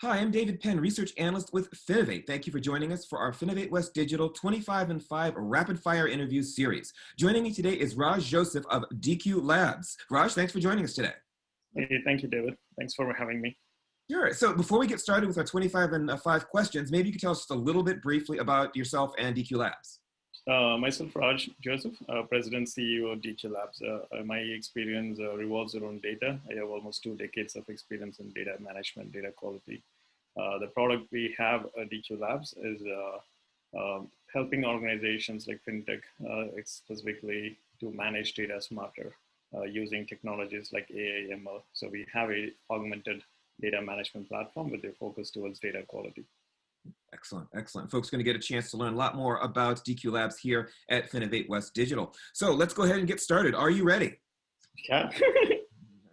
Hi, I'm David Penn, Research Analyst with Finovate. Thank you for joining us for our FinovateWest Digital 25 and 5 Rapid Fire Interview Series. Joining me today is Raj Joseph of DQLabs. Raj, thanks for joining us today. Hey, thank you, David. Thanks for having me. Sure. So before we get started with our 25 and 5 questions, maybe you could tell us just a little bit briefly about yourself and DQLabs. Myself, Raj Joseph, President CEO of DQLabs. My experience revolves around data. I have almost 2 decades of experience in data management, data quality. The product we have at DQLabs is helping organizations like Fintech specifically to manage data smarter using technologies like AI, ML. So we have a augmented data management platform with a focus towards data quality. Excellent, excellent. Folks are going to get a chance to learn a lot more about DQLabs here at FinovateWest Digital. So let's go ahead and get started. Are you ready? Yeah.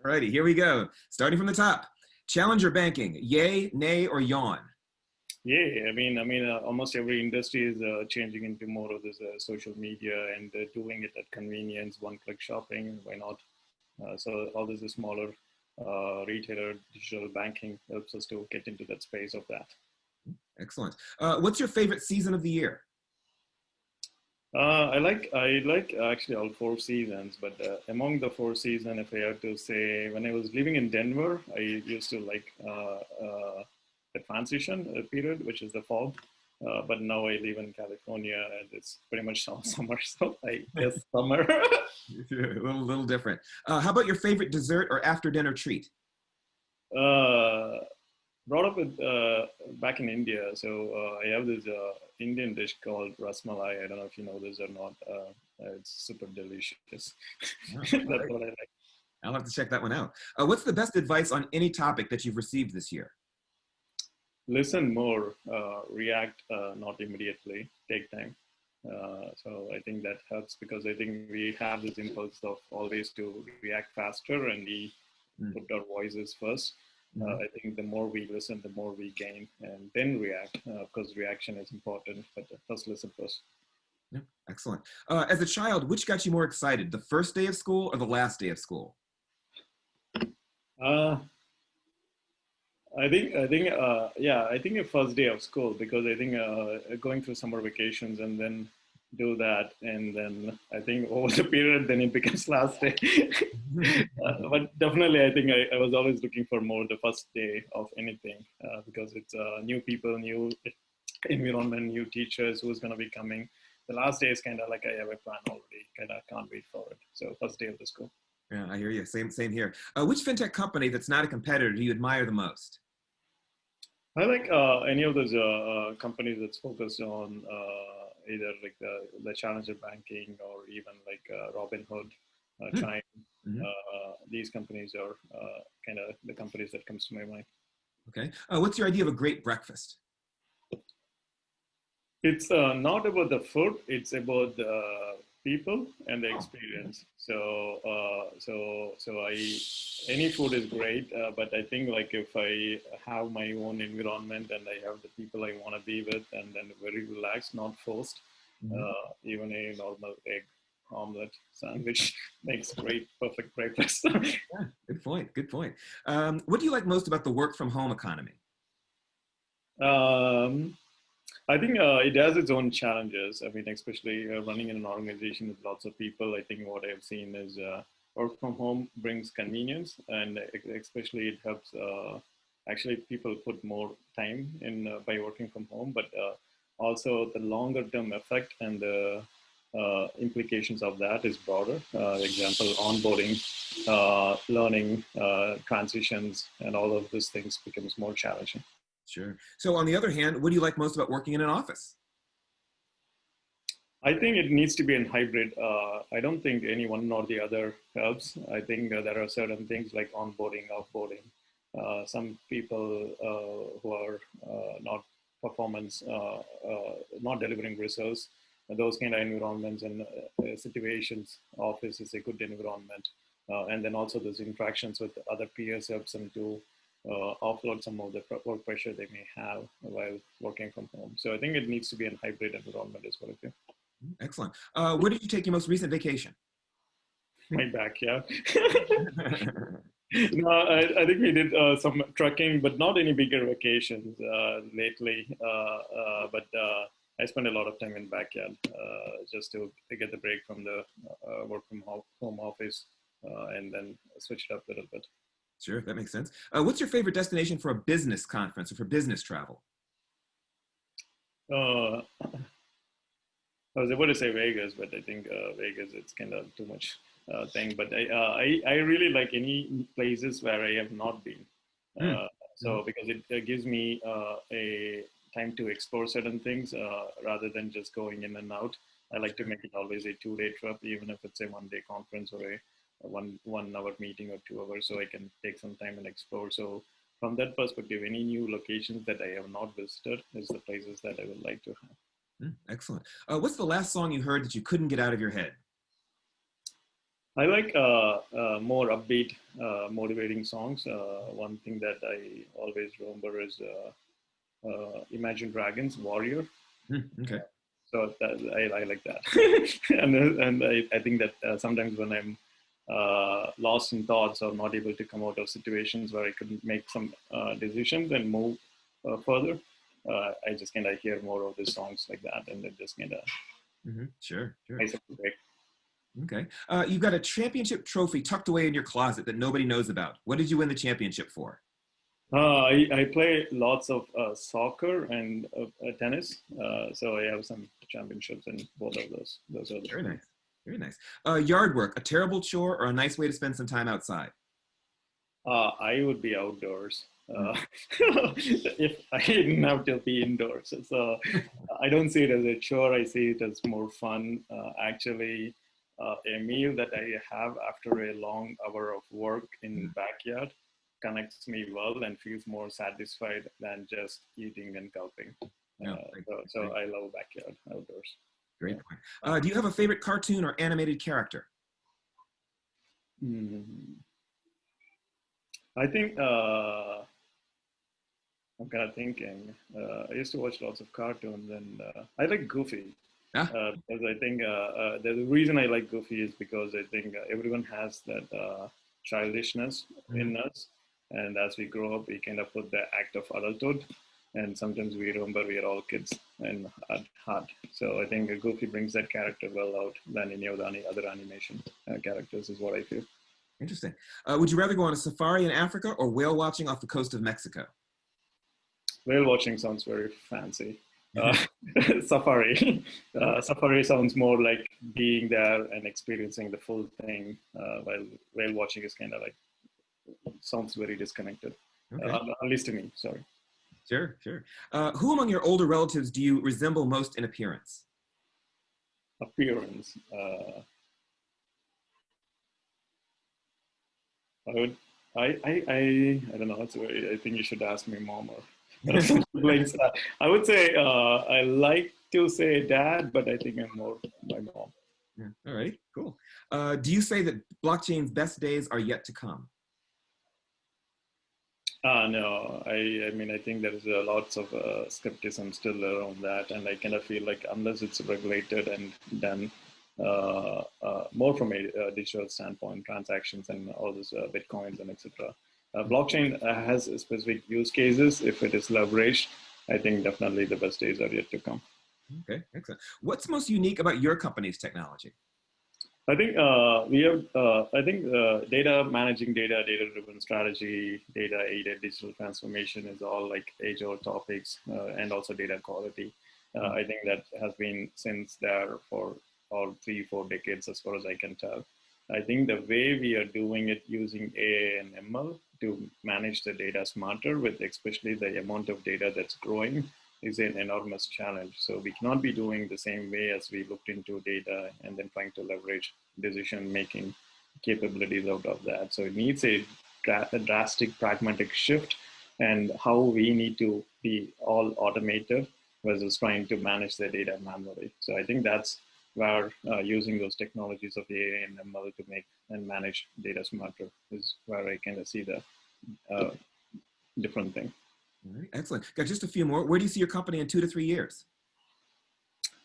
Alrighty, here we go. Starting from the top. Challenger banking, yay, nay, or yawn? Yeah, almost every industry is changing into more of this social media and doing it at convenience, one-click shopping. Why not? So all this is smaller retailer digital banking helps us to get into that space of that. Excellent. What's your favorite season of the year? I like actually all 4 seasons, but among the 4 seasons, if I have to say, when I was living in Denver, I used to like the transition period, which is the fall. But now I live in California, and it's pretty much all summer. So I guess summer. A little different. How about your favorite dessert or after dinner treat? Brought up with back in India, so I have this Indian dish called ras malai. I don't know if you know this or not. It's super delicious. Oh, That's right. what I like. I'll have to check that one out. What's the best advice on any topic that you've received this year? Listen more, react not immediately, take time. So I think that helps because I think we have this impulse of always to react faster and we put our voices first. I think the more we listen, the more we gain and then react. Of course, reaction is important, but first listen first. Yeah, excellent. As a child, which got you more excited, the first day of school or the last day of school? I think the first day of school, because I think going through summer vacations and then do that, and then I think over the period then it becomes last day. But definitely I think I was always looking for more the first day of anything because it's new people, new environment, new teachers who's going to be coming. The last day is kind of like I have a plan already, kind of can't wait for it. So first day of the school. Yeah, I hear you. Same here. Which fintech company that's not a competitor do you admire the most? I like any of those companies that's focused on either like the challenger banking or even like Robinhood, Chime. These companies are kind of the companies that comes to my mind. Okay. What's your idea of a great breakfast? It's not about the food; it's about the people and the experience. So, any food is great, but I think like if I have my own environment and I have the people I want to be with, and then very relaxed, not forced, even a normal egg omelet sandwich makes great, perfect breakfast. Yeah, good point. Good point. What do you like most about the work from home economy? I think it has its own challenges. I mean, especially running in an organization with lots of people, I think what I've seen is work from home brings convenience, and especially it helps actually people put more time in by working from home, but also the longer term effect and the implications of that is broader. Example, onboarding, learning, transitions, and all of these things becomes more challenging. Sure. So on the other hand, what do you like most about working in an office? I think it needs to be in hybrid. I don't think any one or the other helps. I think there are certain things like onboarding, offboarding. Some people who are not performance, not delivering results, those kind of environments and situations, office is a good environment. And then also those interactions with other peers helps them to offload some of the work pressure they may have while working from home. So I think it needs to be in hybrid environment as well. Excellent. Where did you take your most recent vacation? My backyard. No, I think we did some trekking, but not any bigger vacations lately. But I spend a lot of time in backyard just to get the break from the work from home office and then switch it up a little bit. Sure, that makes sense. What's your favorite destination for a business conference or for business travel? Uh, I was about to say Vegas, but I think Vegas it's kind of too much thing. But I really like any places where I have not been. Mm. So because it gives me a time to explore certain things rather than just going in and out. I like to make it always a 2 day trip, even if it's a 1 day conference or a 1 hour meeting or 2 hours, so I can take some time and explore. So from that perspective, any new locations that I have not visited is the places that I would like to have. Excellent. What's the last song you heard that you couldn't get out of your head? I like more upbeat, motivating songs. One thing that I always remember is Imagine Dragons Warrior. Okay. So I like that. And I think that sometimes when I'm lost in thoughts or not able to come out of situations where I could make some decisions and move further, I just kind of hear more of the songs like that, and it just kind of Sure, sure. makes it break. Okay. You've got a championship trophy tucked away in your closet that nobody knows about. What did you win the championship for? I play lots of soccer and tennis, so I have some championships in both of those. Those are the Very two. nice. Very nice. Yard work, a terrible chore or a nice way to spend some time outside? I would be outdoors Mm. if I didn't have to be indoors. So I don't see it as a chore. I see it as more fun. Actually, a meal that I have after a long hour of work in backyard connects me well and feels more satisfied than just eating and gulping. No, So I love backyard outdoors. great Yeah. point. Do you have a favorite cartoon or animated character? Hmm. I think I'm kind of thinking. I used to watch lots of cartoons, and I like Goofy Ah, because I think the reason I like Goofy is because I think everyone has that childishness mhm. in us, and as we grow up, we kind of put the act of adulthood, and sometimes we remember we are all kids and at heart. So I think Goofy brings that character well out than any of the other animation characters, is what I feel. Interesting. Would you rather go on a safari in Africa or whale watching off the coast of Mexico? Whale watching sounds very fancy. Uh, Safari. Safari sounds more like being there and experiencing the full thing, while whale watching is kind of like sounds very disconnected, Okay, at least to me. Sorry. sure, sure. Who among your older relatives do you resemble most in appearance? Appearance. I would. I don't know. It's very, I think you should ask me mom or some siblings. I would say I like to say dad, but I think I'm more my mom. Yeah. All right, cool. Do you say that blockchain's best days are yet to come? No, I mean, I think there is lots of skepticism still around that, and I kind of feel like unless it's regulated and done more from a digital standpoint, transactions and all this bitcoins and etc. Blockchain has specific use cases. If it is leveraged, I think definitely the best days are yet to come. Okay, excellent. What's most unique about your company's technology? I think we have. I think data managing data, data-driven strategy, data-aided digital transformation is all like age-old topics, and also data quality. I think that has been since there for all 3, 4 decades, as far as I can tell. I think the way we are doing it using AI and ML to manage the data smarter, with especially the amount of data that's growing, is an enormous challenge. So we cannot be doing the same way as we looked into data and then trying to leverage decision making capabilities out of that. So it needs a drastic pragmatic shift and how we need to be all automated versus trying to manage the data manually. So I think that's where using those technologies of AI and ML to make and manage data smarter is where I kind of see the uh, different thing. All right, excellent. Got just a few more. Where do you see your company in 2 to 3 years?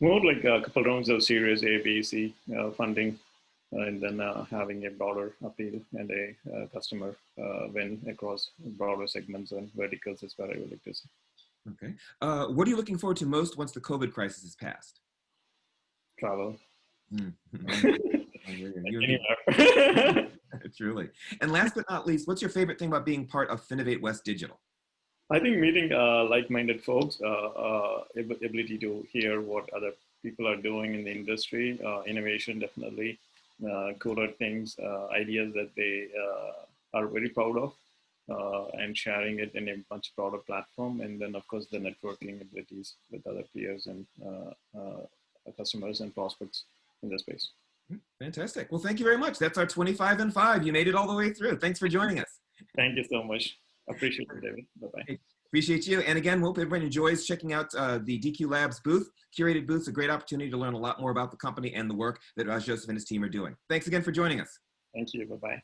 More like a couple rounds of Series A, B, C funding. and then having a broader appeal and a customer win across broader segments and verticals is what I would like to say. Okay. What are you looking forward to most once the COVID crisis is passed? Travel. Anywhere. Truly. And last but not least, what's your favorite thing about being part of FinovateWest Digital? I think meeting like-minded folks, ability to hear what other people are doing in the industry, innovation definitely, cooler things, ideas that they are very proud of, and sharing it in a much broader platform. And then, of course, the networking abilities with other peers and customers and prospects in the space. Fantastic. Well, thank you very much. That's our 25 and 5. You made it all the way through. Thanks for joining us. Thank you so much. Appreciate it, David. Bye-bye. Appreciate you. And again, hope everyone enjoys checking out the DQLabs booth. Curated booth's a great opportunity to learn a lot more about the company and the work that Raj Joseph and his team are doing. Thanks again for joining us. Thank you. Bye-bye.